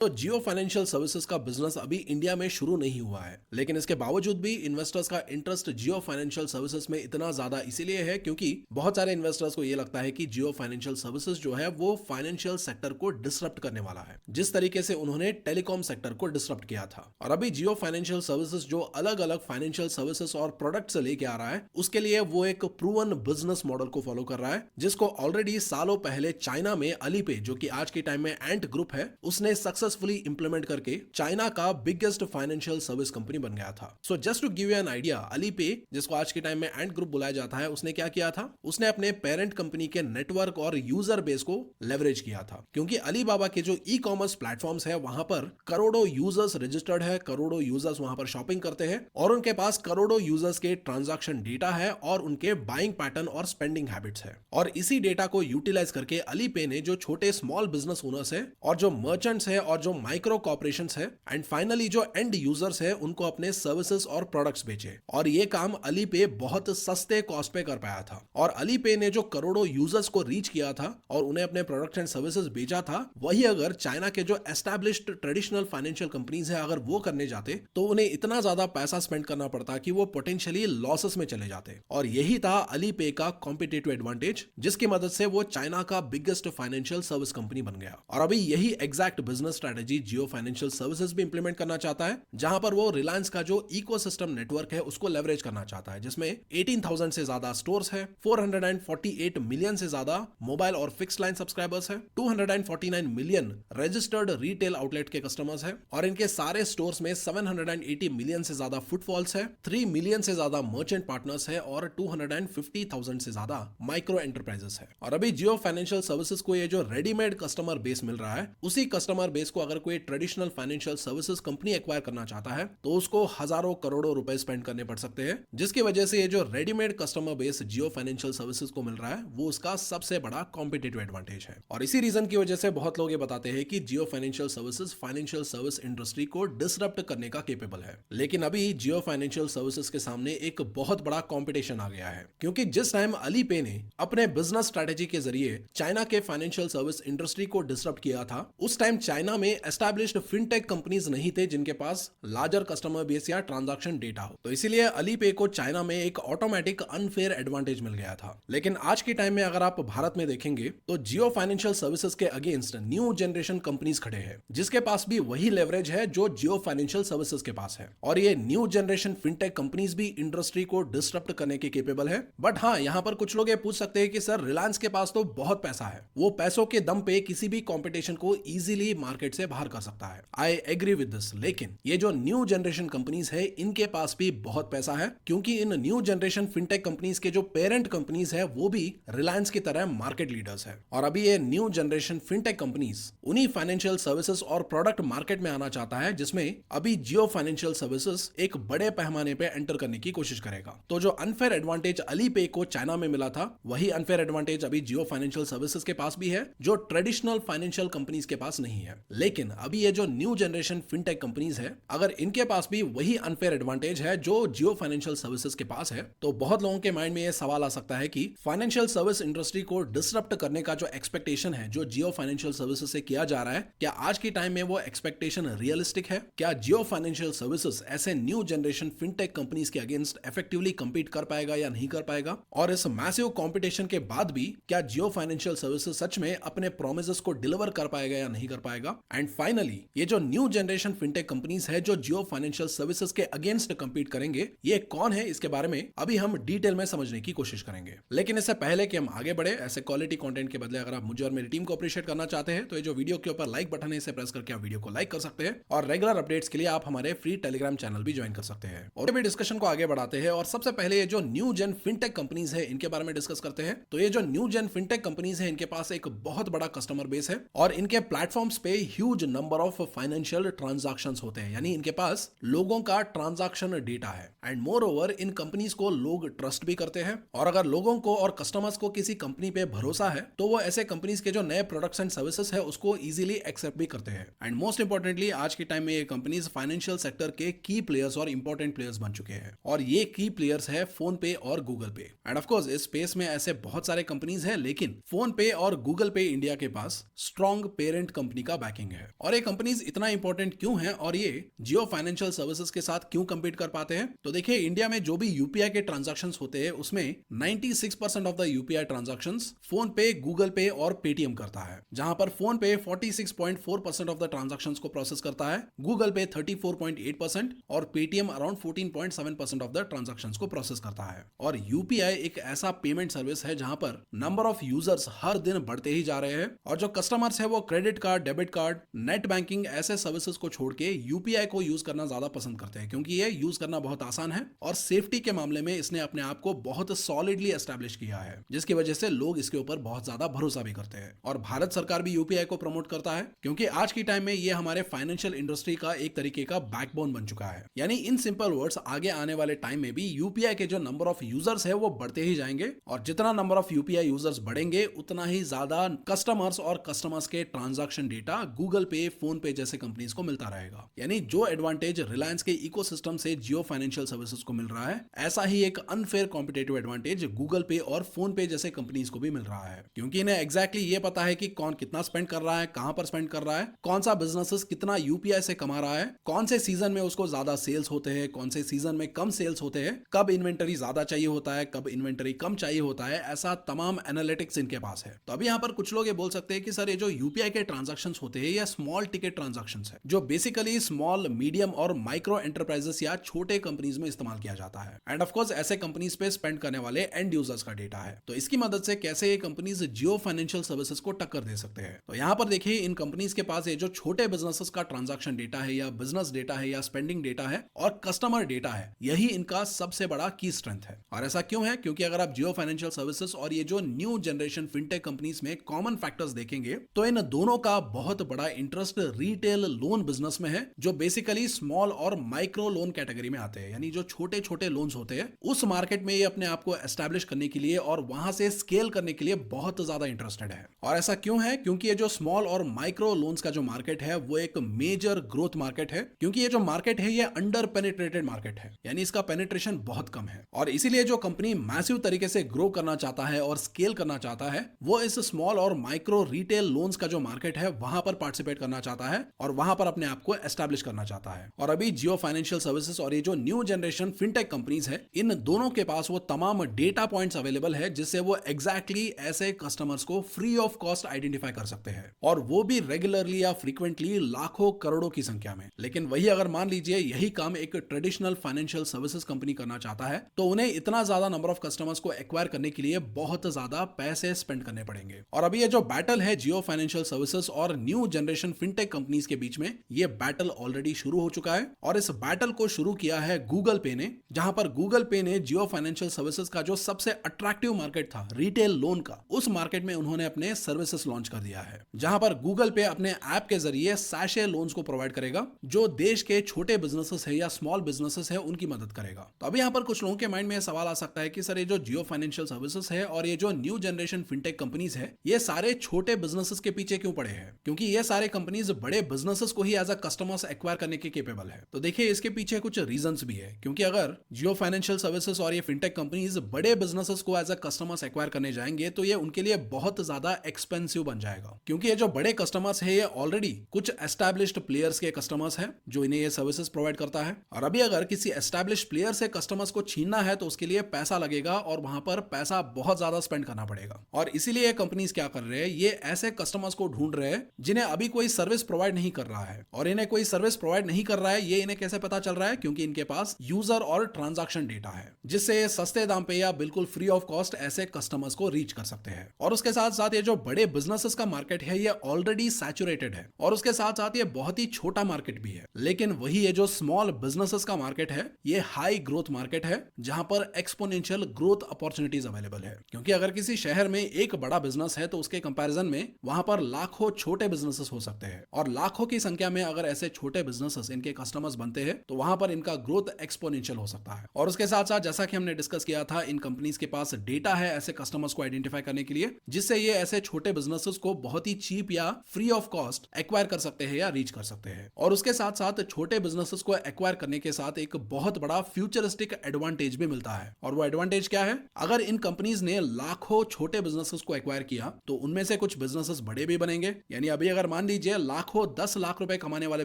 तो जियो financial services का business अभी इंडिया में शुरू नहीं हुआ है, लेकिन इसके बावजूद भी इन्वेस्टर्स का इंटरेस्ट जियो फाइनेंशियल सर्विसेज में इतना ज्यादा इसीलिए है क्योंकि बहुत सारे इन्वेस्टर्स को यह लगता है कि जियो फाइनेंशियल सर्विसेज जो है वो फाइनेंशियल सेक्टर को डिसरप्ट करने वाला है, जिस तरीके से उन्होंने टेलीकॉम सेक्टर को डिसरप्ट किया था। और अभी जियो फाइनेंशियल सर्विसेज जो अलग अलग फाइनेंशियल सर्विसेज और प्रोडक्ट से लेके आ रहा है, उसके लिए वो एक प्रूवन बिजनेस मॉडल को फॉलो कर रहा है, जिसको ऑलरेडी सालों पहले चाइना में अलीपे, जो कि आज के टाइम में एंट ग्रुप है, उसने सक्सेसफुली इंप्लीमेंट करके चाइना का बिगेस्ट फाइनेंशियल सर्विस कंपनी बन गया था। So just to give you an idea, Alipay, जिसको आज के टाइम में एंट ग्रुप बुलाया जाता है, उसने क्या किया था? उसने अपने पेरेंट कंपनी के नेटवर्क और यूजर बेस को लेवरेज किया था, क्योंकि अलीबाबा के जो ई कॉमर्स प्लेटफॉर्म्स है वहां पर करोड़ों यूजर्स रजिस्टर्ड है, करोड़ों यूजर्स वहां पर शॉपिंग करते हैं और उनके पास करोड़ों यूजर्स के ट्रांजैक्शन डेटा है और उनके बाइंग पैटर्न और स्पेंडिंग हैबिट्स है। और इसी डेटा को यूटिलाइज करके अलीपे ने जो छोटे स्मॉल बिजनेस ओनर्स है और जो मर्चेंट्स है और जो माइक्रो कॉर्पोरेशंस है एंड फाइनली जो एंड यूजर्स है, उनको अपने सर्विसेज और प्रोडक्ट्स बेचे। और ये काम अलीपे बहुत सस्ते कॉस्ट पे कर पाया था। और अलीपे ने जो करोड़ों यूजर्स को रीच किया था और उन्हें अपने प्रोडक्ट्स एंड सर्विसेज बेचा था, वही अगर चाइना के जो एस्टैब्लिश्ड ट्रेडिशनल फाइनेंशियल कंपनीज है, अगर वो करने जाते तो उन्हें इतना ज्यादा पैसा स्पेंड करना पड़ता कि वो पोटेंशियली लॉसेस में चले जाते। और यही था अलीपे का कॉम्पिटिटिव एडवांटेज, जिसकी मदद से वो चाइना का बिगेस्ट फाइनेंशियल सर्विस कंपनी बन गया। और अभी यही एग्जैक्ट बिजनेस स्ट्रेटेजी जियो फाइनेंशियल सर्विसेज भी इंप्लीमेंट करना चाहता है, जहां पर वो रिलायंस का जो इकोसिस्टम नेटवर्क है उसको लेवरेज करना चाहता है, जिसमें 18,000 से ज्यादा स्टोर्स है, 448 मिलियन से ज्यादा मोबाइल और फिक्स्ड लाइन सब्सक्राइबर्स है, 249 मिलियन रजिस्टर्ड रिटेल आउटलेट के कस्टमर्स है और इनके सारे स्टोर्स में 780 मिलियन से ज्यादा फुटफॉल्स है, 3 मिलियन से ज्यादा मर्चेंट पार्टनर्स है और 250,000 से ज्यादा माइक्रो एंटरप्राइजेस है। और अभी जियो फाइनेंशियल सर्विसेज को ये जो रेडीमेड कस्टमर बेस मिल रहा है, उसी कस्टमर बेस को अगर कोई traditional financial services company acquire करना चाहता है तो उसको हजारों करोड़ों रुपए स्पेंड करने पड़ सकते हैं, जिसकी वजह से ये जो रेडीमेड कस्टमर बेस जियो फाइनेंशियल सर्विसेज को मिल रहा है वो उसका सबसे बड़ा कॉम्पिटिटिव एडवांटेज है। और इसी रीजन की वजह से बहुत लोग ये बताते हैं कि Jio financial services financial service industry को डिसरप्ट करने का केपेबल है। लेकिन अभी जियो फाइनेंशियल सर्विसेज के सामने एक बहुत बड़ा कॉम्पिटिशन आ गया है, क्योंकि जिस टाइम अलीपे ने अपने बिजनेस स्ट्रेटेजी के जरिए चाइना के फाइनेंशियल सर्विस इंडस्ट्री को डिसरप्ट किया था, उस टाइम चाइना में एस्टैब्लिश्ड फिनटेक कंपनीज नहीं थे जिनके पास लार्जर कस्टमर बेस या ट्रांजैक्शन डेटा हो। तो इसीलिए अलीपे को चाइना में एक ऑटोमेटिक अनफेयर एडवांटेज मिल गया था। लेकिन आज के टाइम में अगर आप भारत में देखेंगे तो जियो फाइनेंशियल सर्विसेज के अगेंस्ट न्यू जनरेशन कंपनीज खड़े हैं, जिसके पास भी वही लेवरेज है जो जियो फाइनेंशियल सर्विसेज के पास है। और ये न्यू जनरेशन फिनटेक कंपनीज भी इंडस्ट्री को डिसरप्ट करने के केपेबल है। बट हाँ, यहाँ पर कुछ लोग ये पूछ सकते हैं कि सर, रिलायंस के पास तो बहुत पैसा है, वो पैसों के दम पे किसी भी कंपटीशन को इजीली मार्केट से बाहर कर सकता है। I agree with this. लेकिन ये जो न्यू जनरेशन कंपनीज है, इनके पास भी बहुत पैसा है, क्योंकि इन न्यू जनरेशन फिनटेक कंपनीज के जो पेरेंट कंपनीज है वो भी रिलायंस की तरह मार्केट लीडर्स है। और अभी ये न्यू जनरेशन फिनटेक कंपनीज उन्हीं फाइनेंशियल सर्विसेज और प्रोडक्ट मार्केट में आना चाहता है, जिसमें अभी जियो फाइनेंशियल सर्विसेज एक बड़े पैमाने पे एंटर करने की कोशिश करेगा। तो जो अनफेयर एडवांटेज अलीपे को चाइना में मिला था, वही अनफेयर एडवांटेज अभी जियो फाइनेंशियल सर्विसेज के पास भी है, जो ट्रेडिशनल फाइनेंशियल कंपनीज के पास नहीं है। लेकिन अभी ये जो न्यू जनरेशन फिनटेक कंपनीज है, अगर इनके पास भी वही अनफेयर एडवांटेज है जो जियो फाइनेंशियल सर्विसेज के पास है, तो बहुत लोगों के माइंड में यह सवाल आ सकता है कि फाइनेंशियल सर्विस इंडस्ट्री को डिसरप्ट करने का जो एक्सपेक्टेशन है जो जियो फाइनेंशियल सर्विसेज से किया जा रहा है, क्या आज के टाइम में वो एक्सपेक्टेशन रियलिस्टिक है? क्या जियो फाइनेंशियल सर्विसेज ऐसे न्यू जनरेशन फिनटेक कंपनीज के अगेंस्ट इफेक्टिवली कंपीट कर पाएगा या नहीं कर पाएगा? और इस मैसिव कंपटीशन के बाद भी क्या जियो फाइनेंशियल सर्विसेज सच में अपने प्रोमिसेस को डिलीवर कर पाएगा या नहीं कर पाएगा? एंड फाइनली, ये जो न्यू जनरेशन फिनटेक कंपनीज है जो जियो फाइनेंशियल सर्विसेज के अगेंस्ट कंपीट करेंगे, ये कौन है, इसके बारे में अभी हम डिटेल में समझने की कोशिश करेंगे। लेकिन इससे पहले कि हम आगे बढ़े, ऐसे क्वालिटी कंटेंट के बदले अगर आप मुझे और मेरी टीम को अप्रिशिएट करना चाहते हैं तो ये जो वीडियो के ऊपर लाइक बटन है, इसे प्रेस करके आप वीडियो को लाइक कर सकते हैं। और रेगुलर अपडेट्स के लिए आप हमारे फ्री टेलीग्राम चैनल भी ज्वाइन कर सकते हैं। और भी डिस्कशन को आगे बढ़ाते हैं और सबसे पहले ये जो न्यू जेन फिनटेक कंपनीज है इनके बारे में डिस्कस करते हैं। तो ये जो न्यू जेन फिनटेक कंपनीज है, इनके पास एक बहुत बड़ा कस्टमर बेस है और इनके प्लेटफॉर्म्स पे huge number of financial transactions होते हैं, यानी इनके पास लोगों का ट्रांजैक्शन डेटा है। And more over, in companies को लोग ट्रस्ट भी करते हैं और अगर लोगों को और कस्टमर्स को किसी कंपनी पे भरोसा है तो वो ऐसे कंपनीज के जो नए प्रोडक्ट्स एंड सर्विसेज है उसको इजीली एक्सेप्ट भी करते हैं। एंड मोस्ट इंपॉर्टेंटली, आज के टाइम में ये कंपनीज फाइनेंशियल सेक्टर के की प्लेयर्स और इंपॉर्टेंट प्लेयर्स बन चुके हैं और ये की प्लेयर्स है फोन पे और गूगल पे। एंड ऑफ कोर्स इस स्पेस में ऐसे बहुत सारे कंपनीज हैं, लेकिन फोन पे और गूगल पे इंडिया के पास स्ट्रॉन्ग पेरेंट कंपनी का बैकिंग इंटरेस्टिंग है। और ये कंपनीज इतना इंपॉर्टेंट क्यों है और ये जियो फाइनेंशियल सर्विसेज के साथ क्यों कंपीट कर पाते हैं? तो देखिए, इंडिया में जो भी यूपीआई के ट्रांजैक्शंस होते हैं उसमें 96% of the UPI transactions phone पे, गूगल पे और पेटीएम करता है, जहां पर फोन पे 46.4% ऑफ द ट्रांजैक्शंस को प्रोसेस करता है, गूगल पे 34.8% और Paytm around 14.7% of the transactions को प्रोसेस करता है। और यूपीआई एक ऐसा पेमेंट सर्विस है जहां पर नंबर ऑफ यूजर्स हर दिन बढ़ते ही जा रहे हैं और जो कस्टमर्स है वो credit card, debit card, net banking ऐसे सर्विसेज को छोड़ के यूपीआई को यूज करना ज्यादा पसंद करते हैं, क्योंकि ये यूज करना बहुत आसान है और सेफ्टी के मामले में इसने अपने आप को बहुत सॉलिडली एस्टैब्लिश किया है, जिसकी वजह से लोग इसके ऊपर बहुत ज्यादा भरोसा भी करते हैं। और भारत सरकार भी यूपीआई को प्रमोट करता है, क्योंकि आज की टाइम में ये हमारे फाइनेंशियल इंडस्ट्री का एक तरीके का बैकबोन बन चुका है। यानी इन सिंपल वर्ड्स, आगे आने वाले टाइम में भी यूपीआई के जो नंबर ऑफ यूजर्स है वो बढ़ते ही जाएंगे और जितना नंबर ऑफ यूपीआई यूजर्स बढ़ेंगे उतना ही ज्यादा कस्टमर्स और कस्टमर्स के ट्रांजैक्शन डेटा गूगल पे, फोन पे जैसे कंपनीज को मिलता रहेगा। यानी जो एडवांटेज रिलायंस के इकोसिस्टम से जियो फाइनेंशियल सर्विसेज को मिल रहा है, ऐसा ही एक अनफेयर कॉम्पिटेटिव एडवांटेज गूगल पे और फोन पे जैसे कंपनीज को भी मिल रहा है, क्योंकि इन्हें एग्जैक्टली ये पता है कि कौन कितना स्पेंड कर रहा है, कहां पर स्पेंड कर रहा है, कौन सा बिजनेस कितना यूपीआई से कमा रहा है, कौन से सीजन में उसको ज्यादा सेल्स होते हैं, कौन से सीजन में कम सेल्स होते हैं, कब इन्वेंटरी ज्यादा चाहिए होता है, कब इन्वेंटरी कम चाहिए होता है, ऐसा तमाम एनालिटिक्स इनके पास है। तो अभी यहाँ पर कुछ लोग ये बोल सकते हैं कि सर ये जो यूपीआई के ट्रांजैक्शंस होते हैं या स्मॉल टिकट ट्रांजैक्शंस है, जो बेसिकली स्मॉल, मीडियम और माइक्रो एंटरप्राइजेस या छोटे कंपनीज में इस्तेमाल किया जाता है एंड ऑफ कोर्स ऐसे कंपनीज पे स्पेंड करने वाले एंड यूजर्स का डेटा है। तो इसकी मदद से कैसे ये कंपनीज जियो फाइनेंशियल सर्विसेज को टक्कर दे सकते हैं? तो यहाँ पर देखिए, इन कंपनीज के पास ये जो छोटे बिजनेसेस का ट्रांजैक्शन डेटा है या बिजनेस डेटा है या स्पेंडिंग डेटा है और कस्टमर डेटा है, यही इनका सबसे बड़ा की स्ट्रेंथ है। और ऐसा क्यों है? क्योंकि अगर आप जियो फाइनेंशियल सर्विसेज और ये जो न्यू जनरेशन फिनटेक कंपनीज में कॉमन फैक्टर्स देखेंगे तो इन दोनों का बहुत बड़ा इंटरेस्ट रिटेल लोन बिजनेस में है, जो बेसिकली स्मॉल और माइक्रो लोन कैटेगरी में आते हैं। यानी जो छोटे छोटे लोन्स होते हैं उस मार्केट में ये अपने आप को एस्टैब्लिश करने के लिए और वहां से स्केल करने के लिए बहुत ज्यादा इंटरेस्टेड है। और ऐसा क्यों है? क्योंकि ये जो स्मॉल और माइक्रो लोन्स का जो मार्केट है वो एक मेजर ग्रोथ मार्केट है, क्योंकि ये जो मार्केट है ये अंडर पेनिट्रेटेड मार्केट है, यानी इसका पेनिट्रेशन बहुत कम है। और इसीलिए जो कंपनी मैसिव तरीके से ग्रो करना चाहता है और स्केल करना चाहता है वो इस स्मॉल और माइक्रो रिटेल लोन्स का जो मार्केट है वहां पर पार्टिसिपेट करना चाहता है और वहां पर अपने आप को एस्टैब्लिश करना चाहता है। और अभी जियो फाइनेंशियल सर्विसेज और ये जो न्यू जनरेशन फिनटेक कंपनीज है, इन दोनों के पास वो तमाम डेटा पॉइंट्स अवेलेबल है जिससे वो एग्जैक्टली ऐसे कस्टमर्स को फ्री ऑफ कॉस्ट आइडेंटिफाई कर सकते हैं, और वो भी रेगुलरली या फ्रीक्वेंटली लाखों करोड़ों की संख्या में। लेकिन वही अगर मान लीजिए यही काम एक ट्रेडिशनल फाइनेंशियल सर्विसेज कंपनी करना चाहता है तो उन्हें इतना ज्यादा नंबर ऑफ कस्टमर्स को एक्वायर करने के लिए बहुत ज्यादा पैसे स्पेंड करने पड़ेंगे। और अभी ये जो बैटल है जियो फाइनेंशियल सर्विसेज और न्यू जनरेशन फिनटेक कंपनीज के बीच में, ये बैटल ऑलरेडी शुरू हो चुका है। और इस बैटल को शुरू किया है गूगल पे ने, जहां पर गूगल पे ने जियो फाइनेंशियल सर्विसेज का जो सबसे अट्रैक्टिव मार्केट था रिटेल लोन का, उस मार्केट में उन्होंने अपने सर्विसेज लॉन्च कर दिया है, जहां पर गूगल पे अपने ऐप के जरिए सैशे लोन्स को प्रोवाइड करेगा जो देश के छोटे बिजनेसेस है या स्मॉल बिजनेसेस है उनकी मदद करेगा। तो अभी यहाँ पर कुछ लोगों के माइंड में सवाल आ सकता है कि सर ये जो जियो फाइनेंशियल सर्विसेज है और ये जो न्यू जनरेशन फिनटेक कंपनीज है, ये सारे छोटे बिजनेसेस के पीछे क्यों पड़े हैं? क्योंकि ये सारे कंपनीज बड़े बिजनेसेस को ही एज अ कस्टमर्स एक्वायर करने के केपेबल है। तो देखिए, इसके पीछे कुछ रीजंस भी है, क्योंकि अगर जियो फाइनेंशियल सर्विसेज और ये फिनटेक कंपनीज बड़े बिजनेसेस को एज अ कस्टमर्स एक्वायर करने जाएंगे तो ये उनके लिए बहुत ज्यादा एक्सपेंसिव बन जाएगा, क्योंकि ये जो बड़े कस्टमर्स है ये ऑलरेडी कुछ एस्टैब्लिश्ड प्लेयर्स के कस्टमर्स है जो इन्हें ये सर्विसेज प्रोवाइड करता है। और अभी अगर किसी एस्टैब्लिश्ड प्लेयर से कस्टमर्स को छीनना है तो उसके लिए पैसा लगेगा और वहां पर पैसा बहुत ज्यादा स्पेंड करना पड़ेगा। और इसीलिए ये कंपनीज क्या कर रहे हैं, ये ऐसे कस्टमर्स को ढूंढ रहे हैं जिन्हें अभी कोई सर्विस प्रोवाइड नहीं कर रहा है। और इन्हें कोई सर्विस प्रोवाइड नहीं कर रहा है ये इन्हें कैसे पता चल रहा है? क्योंकि इनके पास यूजर और ट्रांजैक्शन डेटा है, जिससे सस्ते दाम पे या बिल्कुल फ्री ऑफ कॉस्ट ऐसे कस्टमर्स को रीच कर सकते हैं। और उसके साथ साथ ये जो बड़े बिजनेसेस का मार्केट है ये ऑलरेडी सैचुरेटेड है, और उसके साथ साथ ये बहुत ही छोटा मार्केट भी है। लेकिन वही ये जो स्मॉल बिजनेसेस का मार्केट है ये हाई ग्रोथ मार्केट है, जहां पर एक्सपोनेंशियल ग्रोथ अपॉर्चुनिटीज अवेलेबल है। क्योंकि अगर किसी शहर में एक बड़ा बिजनेस है तो उसके कंपैरिजन में वहां पर लाखों छोटे बिजनेसेस हो सकते हैं, और लाखों की संख्या में अगर ऐसे छोटे बिजनेसेस इनके कस्टमर्स बनते हैं तो वहां पर इनका ग्रोथ एक्सपोनेंशियल हो सकता है। और उसके साथ साथ जैसा कि हमने डिस्कस किया था, इन कंपनीज के पास डेटा है ऐसे कस्टमर्स को आइडेंटिफाई करने के लिए, जिससे ये ऐसे छोटे बिजनेसेस को बहुत ही चीप या फ्री ऑफ कॉस्ट एक्वायर कर सकते हैं या रीच कर सकते हैं। और उसके साथ साथ छोटे बिजनेसेस को एक्वायर करने के साथ एक बहुत बड़ा फ्यूचरिस्टिक एडवांटेज भी मिलता है। और वो एडवांटेज क्या है? अगर इन कंपनीज ने लाखों छोटे बिजनेसेस को एक्वायर किया तो उनमें से कुछ बिजनेसेस बड़े भी बनेंगे। यानी अभी अगर मान मान लीजिए लाखों 10 लाख रुपए कमाने वाले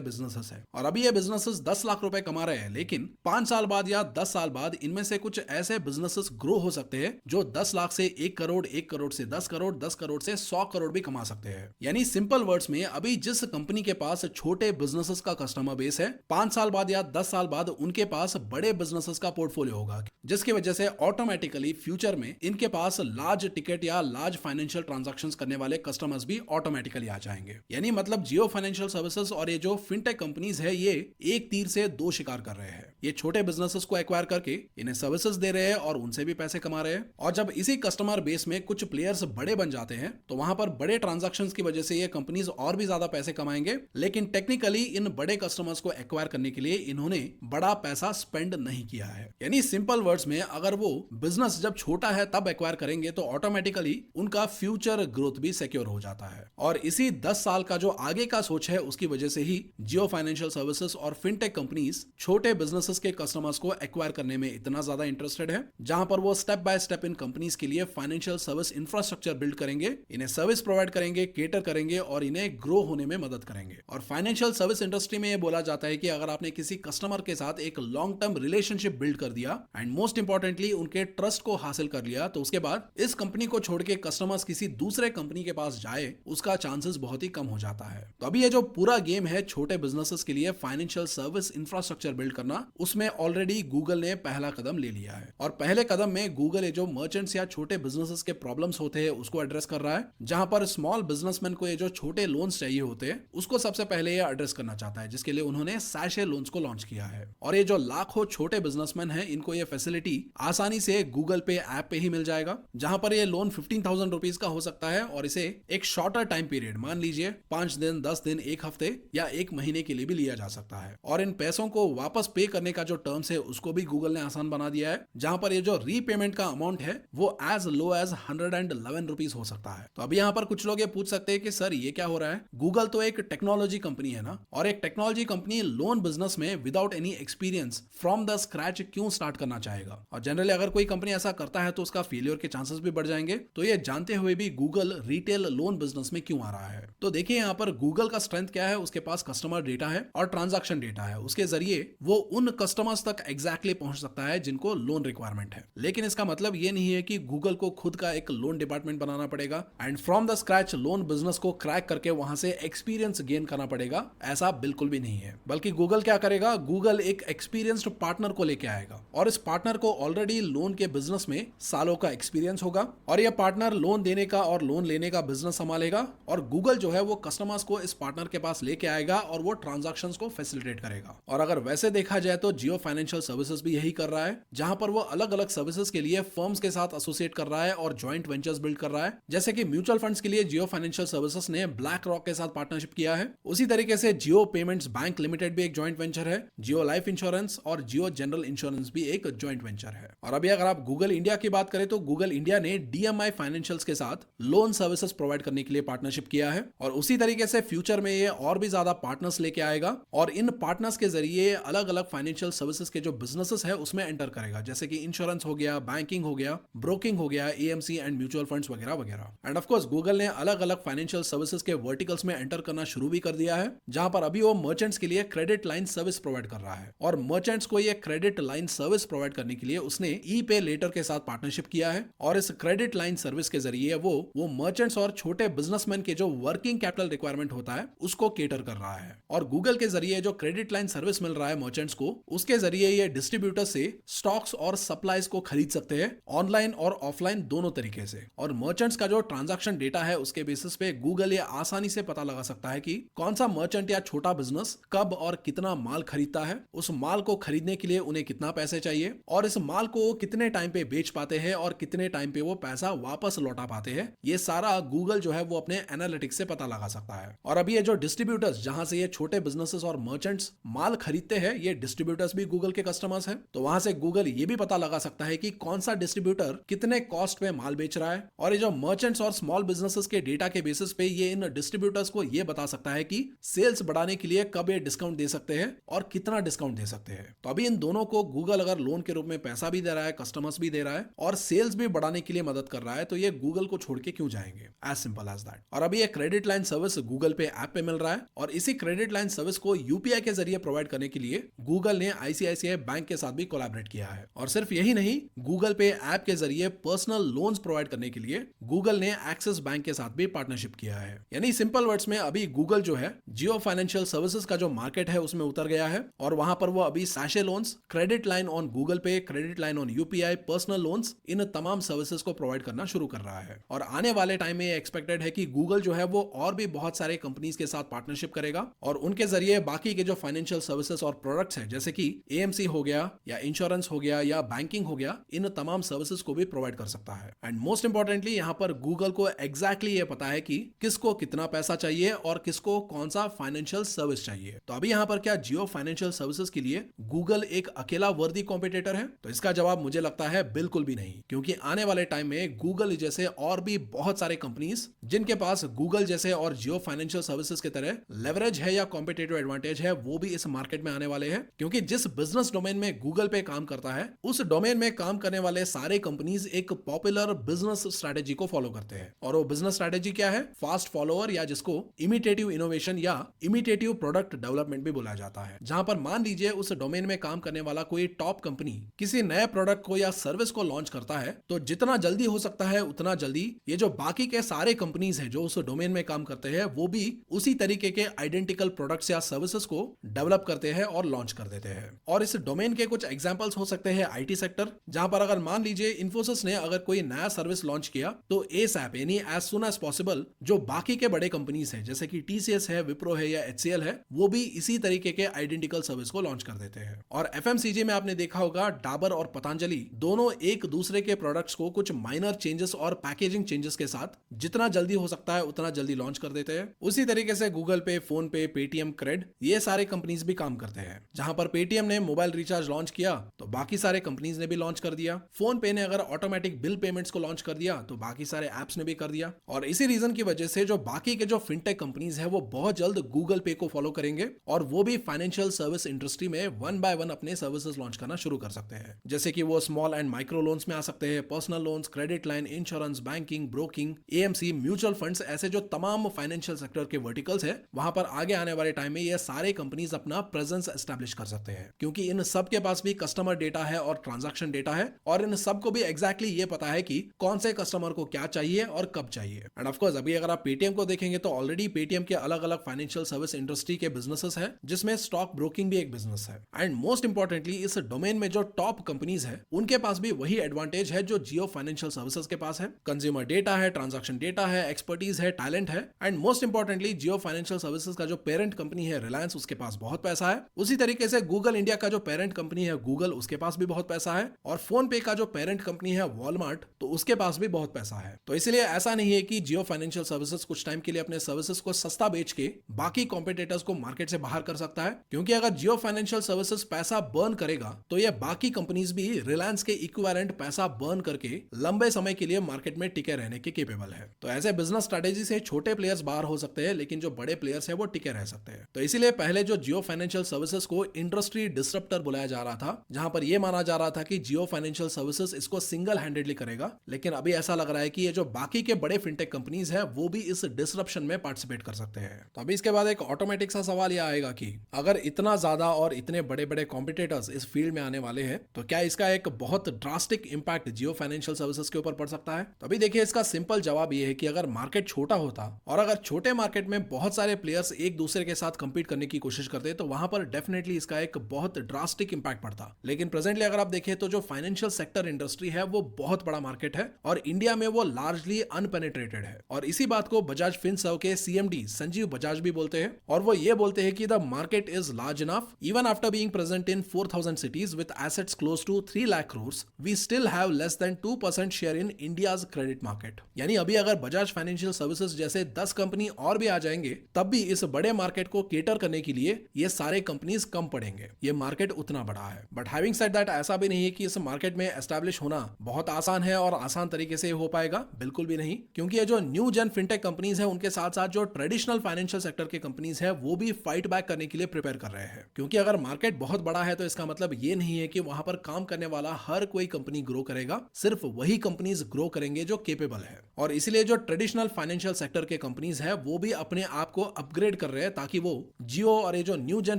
बिजनेसेस हैं और अभी ये बिजनेसेस 10 लाख रुपए कमा रहे हैं, लेकिन 5 साल बाद या 10 साल बाद इनमें से कुछ ऐसे बिजनेसेस ग्रो हो सकते हैं जो 10 लाख से 1 करोड़, 1 करोड़ से 10 करोड़, 10 करोड़ से 100 करोड़ भी कमा सकते हैं। यानी सिंपल वर्ड्स में अभी जिस कंपनी के पास छोटे बिजनेसेस का कस्टमर बेस है, 5 साल बाद या 10 साल बाद उनके पास बड़े बिजनेसेस का पोर्टफोलियो होगा, जिसकी वजह से ऑटोमेटिकली फ्यूचर में इनके पास लार्ज टिकट या लार्ज फाइनेंशियल ट्रांजैक्शंस करने वाले कस्टमर्स भी ऑटोमेटिकली आ जाएंगे। यानी मतलब जियो फाइनेंशियल सर्विसेज और ये जो फिनटेक कंपनीज है, ये एक तीर से दो शिकार कर रहे हैं। ये छोटे बिजनेसेस को एक्वायर करके इन्हें सर्विसेज दे रहे हैं और उनसे भी पैसे कमा रहे हैं। और जब इसी कस्टमर बेस में कुछ प्लेयर्स बड़े बन जाते हैं तो वहां पर बड़े ट्रांजैक्शंस की वजह से ये कंपनीज और भी ज्यादा पैसे कमाएंगे, लेकिन टेक्निकली इन बड़े कस्टमर्स को एक्वायर करने के लिए इन्होंने बड़ा पैसा स्पेंड नहीं किया है। यानी सिंपल वर्ड्स में अगर वो बिजनेस जब छोटा है तब एक्वायर करेंगे तो ऑटोमेटिकली उनका फ्यूचर ग्रोथ भी सिक्योर हो जाता है। और इसी 10 साल का जो आगे का सोच है उसकी वजह से ही जियो फाइनेंशियल सर्विसेज और फिनटेक कंपनीज छोटे बिजनेसेस के कस्टमर्स को एक्वायर करने में इतना ज्यादा इंटरेस्टेड है, जहां पर वो step by step in companies के लिए फाइनेंशियल सर्विस इंफ्रास्ट्रक्चर बिल्ड करेंगे, इन्हें सर्विस प्रोवाइड करेंगे, केटर करेंगे और इन्हें ग्रो होने में मदद करेंगे। और फाइनेंशियल सर्विस इंडस्ट्री में यह बोला जाता है कि अगर आपने किसी कस्टमर के साथ एक लॉन्ग टर्म रिलेशनशिप बिल्ड कर दिया एंड मोस्ट इंपॉर्टेंटली उनके ट्रस्ट को हासिल कर लिया, तो उसके बाद इस कंपनी को छोड़ के कस्टमर्स किसी दूसरे कंपनी के पास जाए उसका चांसेस बहुत ही कम हो जाता है। तो अभी ये जो पूरा गेम है छोटे बिजनेसेस के लिए फाइनेंशियल सर्विस इंफ्रास्ट्रक्चर बिल्ड करना, उसमें ऑलरेडी गूगल ने पहला कदम ले लिया है। और पहले कदम में गूगल ये जो मर्चेंट्स या छोटे बिजनेसेस के प्रॉब्लम्स होते हैं उसको एड्रेस कर रहा है, जहां पर स्मॉल बिजनेसमैन को ये जो छोटे लोन्स चाहिए होते हैं उसको सबसे पहले ये एड्रेस करना चाहता है, जिसके लिए उन्होंने सैशे लोन्स को लॉन्च किया है। और ये जो लाखों छोटे बिजनेसमैन हैं इनको ये फैसिलिटी आसानी से गूगल पे ऐप पे ही मिल जाएगा, जहां पर ये लोन 15,000 रुपीज का हो सकता है और इसे एक शॉर्टर टाइम पीरियड, मान लीजिए 5 दिन, 10 दिन, 1 हफ्ते या 1 महीने के लिए भी लिया जा सकता है। और इन पैसों को वापस पे करने का जो टर्म्स है उसको भी गूगल ने आसान बना दिया है, जहां पर ये जो रीपेमेंट का अमाउंट है वो एज लो एज 111 रुपीज हो सकता है। तो अभी यहाँ पर कुछ लोग ये पूछ सकते हैं कि सर ये क्या हो रहा है, गूगल तो एक टेक्नोलॉजी कंपनी है ना, और एक टेक्नोलॉजी कंपनी लोन बिजनेस में without any experience from the scratch क्यों स्टार्ट करना चाहेगा। और जनरली अगर कोई कंपनी ऐसा करता है तो उसका फेलियर के चांसेस भी बढ़ जाएंगे। तो ये जानते हुए भी गूगल रिटेल लोन बिजनेस में क्यों आ रहा है। तो देखिए यहाँ पर गूगल का स्ट्रेंथ क्या है, उसके पास कस्टमर डेटा है और ट्रांजैक्शन डेटा है, उसके जरिए वो उन कस्टमर्स तक एग्जैक्टली पहुंच सकता है जिनको लोन रिक्वायरमेंट है। लेकिन इसका मतलब ये नहीं है कि गूगल को खुद का एक लोन डिपार्टमेंट बनाना पड़ेगा and from the scratch loan business को क्रैक करके वहां से एक्सपीरियंस गेन करना पड़ेगा, ऐसा बिल्कुल भी नहीं है। बल्कि गूगल क्या करेगा, गूगल एक एक्सपीरियंस्ड पार्टनर को लेके आएगा और इस पार्टनर को ऑलरेडी लोन के बिजनेस में सालों का एक्सपीरियंस होगा और यह पार्टनर लोन देने का और लोन लेने का बिजनेस संभालेगा और गूगल जो है वो कस्टमर्स को इस पार्टनर के पास लेके आएगा और वो ट्रांजैक्शंस को फैसिलिटेट करेगा। और अगर वैसे देखा जाए तो जियो फाइनेंशियल सर्विसेज भी यही कर रहा है, जहां पर वो अलग अलग सर्विसेज के लिए फर्म्स के साथ एसोसिएट कर रहा है और जॉइंट वेंचर्स बिल्ड कर रहा है। जैसे कि म्यूचुअल फंड्स के लिए जियो फाइनेंशियल सर्विसेज ने ब्लैक रॉक के साथ पार्टनरशिप किया है, उसी तरीके से जियो पेमेंट्स बैंक लिमिटेड भी एक जॉइंट वेंचर है, जियो लाइफ इंश्योरेंस और जियो जनरल इंश्योरेंस भी एक जॉइंट वेंचर है। और अभी अगर आप गूगल इंडिया की बात करें तो गूगल इंडिया ने DMI फाइनेंशियल्स के साथ लोन सर्विसेज प्रोवाइड करने के लिए पार्टनरशिप किया है और उसी तरीके से फ्यूचर में ये और भी ज्यादा पार्टनर्स लेके आएगा और इन पार्टनर्स के जरिए अलग अलग फाइनेंशियल सर्विसेज के जो बिजनेसेस है उसमें एंटर करेगा, जैसे कि इंश्योरेंस हो गया, बैंकिंग हो गया, ब्रोकिंग हो गया, AMC एंड म्यूचुअल फंड्स वगैरह वगैरह। एंड ऑफ कोर्स गूगल ने अलग अलग फाइनेंशियल सर्विसेज के वर्टिकल्स में एंटर करना शुरू भी कर दिया है, जहां पर अभी वो मर्चेंट्स के लिए क्रेडिट लाइन सर्विस प्रोवाइड कर रहा है और मर्चेंट्स को ये क्रेडिट लाइन सर्विस प्रोवाइड करने के लिए उसने ई-पे लेटर के साथ पार्टनरशिप किया है और इस क्रेडिट लाइन सर्विस के जरिए वो मर्चेंट्स और छोटे बिजनेसमैन के जो वर्किंग कैपिटल रिक्वायरमेंट होता है उसको केटर कर रहा है। और गूगल के जरिए जो क्रेडिट लाइन सर्विस मिल रहा है मर्चेंट्स को, उसके जरिए ये डिस्ट्रीब्यूटर से स्टॉक्स और सप्लाईज को खरीद सकते हैं ऑनलाइन और ऑफलाइन दोनों तरीके से। और मर्चेंट्स का जो ट्रांजैक्शन डेटा है उसके बेसिस पे गूगल ये आसानी से पता लगा सकता है कि कौन सा मर्चेंट या छोटा बिजनेस कब और कितना माल खरीदता है, उस माल को खरीदने के लिए उन्हें कितना पैसे चाहिए और इस माल को कितने टाइम पे बेच पाते हैं और कितने टाइम पे वो पैसा वापस लौटा पाते हैं। ये सारा गूगल जो है वो अपने एनालिटिक्स से पता लगा सकता है। और अभी ये जो डिस्ट्रीब्यूटर्स जहां से ये छोटे बिजनेसेस और मर्चेंट्स माल खरीदते हैं, ये डिस्ट्रीब्यूटर्स भी गूगल के कस्टमर्स हैं, तो वहां से गूगल ये भी पता लगा सकता है कि कौन सा डिस्ट्रीब्यूटर कितने कॉस्ट पे माल बेच रहा है। और ये जो मर्चेंट्स और स्मॉल बिजनेसेस के डेटा के बेसिस पे ये इन डिस्ट्रीब्यूटर्स को ये बता सकता है कि सेल्स बढ़ाने के लिए कब ये डिस्काउंट दे सकते हैं और कितना डिस्काउंट दे सकते हैं। तो अभी इन दोनों को गूगल अगर लोन के रूप में पैसा भी दे रहा है, कस्टमर्स भी दे रहा है और सेल्स भी बढ़ाने के लिए मदद कर रहा है, तो ये गूगल को छोड़ के क्यों जाएंगे। As simple as that. और अभी ये credit line service service Google Pay app पे मिल रहा है और इसी क्रेडिट लाइन सर्विस को यूपीआई के जरिए प्रोवाइड करने के लिए गूगल ने आईसीआईसीआई बैंक के साथ भी कोलैबोरेट किया है। और सिर्फ यही नहीं, गूगल पे ऐप के जरिए पर्सनल लोन्स प्रोवाइड करने के लिए गूगल ने एक्सिस बैंक के साथ भी पार्टनरशिप किया है। यानी सिंपल वर्ड्स में अभी गूगल जो है जियो फाइनेंशियल सर्विसेज का जो मार्केट है उसमें उतर गया है और वहां पर वो अभी sachet loans, credit line on Google Pay, credit line on UPI, personal loans, इन तमाम सर्विसेज को प्रोवाइड करना शुरू कर रहा है। और आने वाले टाइम में ये एक्सपेक्टेड है कि गूगल जो है वो और भी बहुत सारे कंपनीज के साथ पार्टनरशिप करेगा और उनके जरिए बाकी के जो फाइनेंशियल सर्विसेज और प्रोडक्ट्स हैं जैसे कि एएमसी हो गया या इंश्योरेंस हो गया या बैंकिंग हो गया, इन तमाम सर्विसेज को भी प्रोवाइड कर सकता है। एंड मोस्ट इंपॉर्टेंटली यहाँ पर गूगल को एग्जैक्टली ये पता है कि किसको कितना पैसा चाहिए और किसको कौन सा फाइनेंशियल सर्विस चाहिए। तो अभी यहाँ पर क्या जियो फाइनेंशियल सर्विसेज के लिए गूगल एक अकेला वर्दी कॉम्पिटिटर है? तो इसका जवाब मुझे लगता है बिल्कुल भी नहीं, क्योंकि आने वाले टाइम में गूगल जैसे और भी बहुत सारे कंपनीज जिनके पास गूगल जैसे और जियो फाइनेंशियल सर्विसेज की तरह लेवरेज है या कॉम्पिटिटिव एडवांटेज है, वो भी इस मार्केट में आने वाले हैं। क्योंकि जिस बिजनेस डोमेन में गूगल पे काम करता है उस डोमेन में काम करने वाले सारे कंपनीज एक पॉपुलर बिजनेस स्ट्रेटेजी को फॉलो करते हैं और वो बिजनेस स्ट्रेटेजी क्या है? फास्ट फॉलोअर या जिसको इमिटेटिव इनोवेशन या इमिटेटिव प्रोडक्ट डेवलपमेंट भी बोला जाता है। जहां पर मान लीजिए उस डोमेन में काम करने वाला कोई टॉप कंपनी किसी नए प्रोडक्ट को या सर्विस को लॉन्च करता है तो जितना जल्दी हो सकता है उतना जल्दी ये जो बाकी के सारे कंपनीज हैं जो उस डोमेन में काम करते हैं वो भी उसी तरीके के आइडेंटिकल प्रोडक्ट्स या सर्विसेज को डेवलप करते हैं और लॉन्च कर देते हैं। और इस डोमेन के कुछ एग्जांपल्स हो सकते हैं आईटी सेक्टर, जहां पर अगर मान लीजिए इन्फोसिस ने अगर कोई नया सर्विस लॉन्च किया तो एसएप यानी एज सुन एज पॉसिबल जो बाकी के बड़े कंपनीज हैं जैसे कि टीसीएस है, विप्रो है या एचसीएल है, वो भी इसी तरीके के आइडेंटिकल सर्विस को लॉन्च कर देते हैं। और एफएमसीजी में आपने देखा होगा डाबर और पतंजलि दोनों एक दूसरे के प्रोडक्ट्स को कुछ माइनर चेंजेस और पैकेजिंग चेंजेस के साथ जितना जल्दी हो सकता है उतना जल्दी लॉन्च कर देते हैं। उसी तरीके से गूगल पे, फोन पे, पेटीएम, क्रेड, ये सारे कंपनीज भी काम करते हैं। जहां पर पेटीएम ने मोबाइल रिचार्ज लॉन्च किया तो बाकी सारे कंपनीज ने भी लॉन्च कर दिया। फोन पे ने अगर ऑटोमेटिक बिल पेमेंट्स को लॉन्च कर दिया तो बाकी सारे एप्स ने भी कर दिया। और इसी रीजन की वजह से जो बाकी के जो फिनटेक कंपनीज है वो बहुत जल्द गूगल पे को फॉलो करेंगे और वो भी फाइनेंशियल सर्विस इंडस्ट्री में वन बाय वन अपने सर्विसेज लॉन्च करना शुरू कर सकते हैं। जैसे कि वो स्मॉल एंड माइक्रो लोन्स में आ सकते हैं, personal loans, credit line, insurance, banking, broking, AMC, mutual funds, ऐसे जो तमाम फाइनेंशियल सेक्टर के वर्टिकल्स है वहां पर आगे आने वाले टाइम में ये सारे कंपनीज अपना प्रेजेंस एस्टैब्लिश कर सकते हैं। क्योंकि इन सब के पास भी कस्टमर डेटा है और ट्रांजैक्शन डेटा है और इन सबको भी एग्जैक्टली ये पता है कि कौन से कस्टमर को क्या चाहिए और कब चाहिए। एंड ऑफ कोर्स अभी अगर आप पेटीएम को देखेंगे तो ऑलरेडी पेटीएम के अलग अलग फाइनेंशियल सर्विस इंडस्ट्री के बिजनेसेस है जिसमें स्टॉक ब्रोकिंग भी एक बिजनेस है। एंड मोस्ट इंपॉर्टेंटली इस डोमेन में जो टॉप कंपनीज है उनके पास भी वही एडवांटेज है जो जियो फाइनेंशियल सर्विसेज के पास है। कंज्यूमर डेटा है, ट्रांजैक्शन डेटा है, एक्सपर्टीज है, टैलेंट है। And most importantly Jio financial services का जो पेरेंट कंपनी है रिलायंस, उसके पास बहुत पैसा है। उसी तरीके से गूगल इंडिया का जो पेरेंट कंपनी है गूगल, उसके पास भी बहुत पैसा है। और फोन पे का जो पेरेंट कंपनी है वॉलमार्ट, तो उसके पास भी बहुत पैसा है। तो इसलिए ऐसा नहीं है कि जियो फाइनेंशियल सर्विसेज कुछ टाइम के लिए अपने सर्विसेज को सस्ता बेच के बाकी कॉम्पिटिटर्स को मार्केट से बाहर कर सकता है। क्योंकि अगर जियो फाइनेंशियल सर्विसेज पैसा बर्न करेगा तो ये बाकी कंपनीज भी रिलायंस के इक्विवेलेंट पैसा बर्न करके लंबे समय के लिए मार्केट में टिके रहने के केपेबल है। तो ऐसे बिजनेस स्ट्रेटेजी से छोटे प्लेयर्स बाहर हो सकते हैं लेकिन जो बड़े प्लेयर्स है वो टिके रह सकते हैं। तो इसीलिए पहले जो जियो फाइनेंशियल सर्विसेज को इंडस्ट्री डिसरप्टर बुलाया जा रहा था, जहां पर यह माना जा रहा था कि जियो फाइनेंशियल सर्विसेज इसको सिंगल हैंडेडली करेगा, लेकिन अभी ऐसा लग रहा है कि ये जो बाकी के बड़े फिनटेक कंपनीज है वो भी इस डिसरप्शन में पार्टिसिपेट कर सकते हैं। तो अभी इसके बाद एक ऑटोमेटिक सा सवाल यह आएगा कि अगर इतना ज्यादा और इतने बड़े बड़े कॉम्पिटिटर्स इस फील्ड में आने वाले हैं तो क्या इसका एक बहुत ड्रास्टिक इंपैक्ट जियो फाइनेंशियल सर्विसेज के ऊपर पड़ सकता है? तो अभी देखिए इसका सिंपल जवाब ये है कि अगर मार्केट छोटा होता और अगर छोटे मार्केट में बहुत सारे प्लेयर्स एक दूसरे के साथ कंपीट करने की कोशिश करते तो वहां पर डेफिनेटली इसका एक बहुत ड्रास्टिक इंपैक्ट पड़ता। लेकिन प्रेजेंटली अगर आप देखें तो जो फाइनेंशियल सेक्टर इंडस्ट्री है वो बहुत बड़ा मार्केट है और इंडिया में वो लार्जली अनपेनिट्रेटेड है। और इसी बात को बजाज फिनसर्व के सीएमडी संजीव बजाज भी बोलते हैं और वो ये बोलते हैं कि the market is large enough even after being present in 4000 cities with assets close to 3 lakh crores, we still have less than 2% share in India's credit market। यानी अभी अगर बजाज फाइनेंशियल सर्विसेज जैसे 10 कंपनी और भी आ जाएंगे तब भी इस बड़े मार्केट को केटर करने के लिए ये सारे कंपनीज कम पड़ेंगे। ये मार्केट उतना बड़ा है। बट हैविंग सेड दैट ऐसा भी नहीं है कि इस मार्केट में एस्टैब्लिश होना बहुत आसान है और आसान तरीके से हो पाएगा, बिल्कुल भी नहीं। क्योंकि ये जो न्यू जेन फिनटेक कंपनीज है उनके साथ साथ जो ट्रेडिशनल फाइनेंशियल सेक्टर के कंपनीज है वो भी फाइट बैक करने के लिए प्रिपेयर कर रहे हैं। क्योंकि अगर मार्केट बहुत बड़ा है तो इसका मतलब ये नहीं है कि वहां पर काम करने वाला हर कोई कंपनी ग्रो करेगा, सिर्फ वही कंपनीज ग्रो करेंगे जो केपेबल है। और इसलिए जो ट्रेडिशनल फाइनेंशियल सेक्टर के कंपनी कंपनीज है वो भी अपने आप को अपग्रेड कर रहे हैं ताकि वो जियो और ये जो न्यू जेन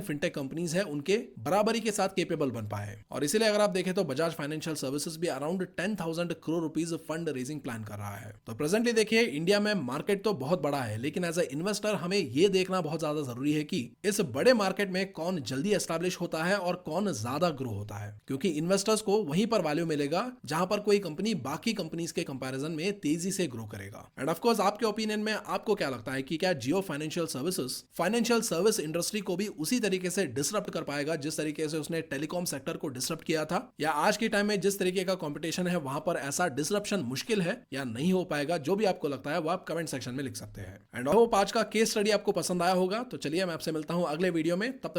फिनटेक कंपनीज है उनके बराबरी के साथ केपेबल बन पाए। और इसीलिए अगर आप देखें तो बजाज फाइनेंशियल सर्विसेज भी around 10,000 crore rupees fund raising plan कर रहा है। तो प्रेजेंटली देखिए इंडिया में मार्केट तो बहुत बड़ा है, लेकिन एज ए इन्वेस्टर हमें ये देखना बहुत ज्यादा जरूरी है कि इस बड़े मार्केट में कौन जल्दी एस्टैब्लिश होता है और कौन ज्यादा ग्रो होता है, क्योंकि इन्वेस्टर्स को वहीं पर वैल्यू मिलेगा जहां पर कोई कंपनी बाकी कंपनीज के कंपैरिजन में तेजी से ग्रो करेगा। एंड ऑफ कोर्स आपके ओपिनियन में आपको क्या लगता है कि क्या Jio financial services financial service industry को भी उसी तरीके से डिसरप्ट कर पाएगा जिस तरीके से उसने टेलीकॉम सेक्टर को डिसरप्ट किया था, या आज के टाइम में जिस तरीके का कंपटीशन है वहां पर ऐसा डिसरप्शन मुश्किल है या नहीं हो पाएगा? जो भी आपको लगता है वो आप कमेंट सेक्शन में लिख सकते हैं। एंड होप आज का केस स्टडी आपको पसंद आया होगा। तो चलिए मैं आपसे मिलता हूं अगले वीडियो में, तब तक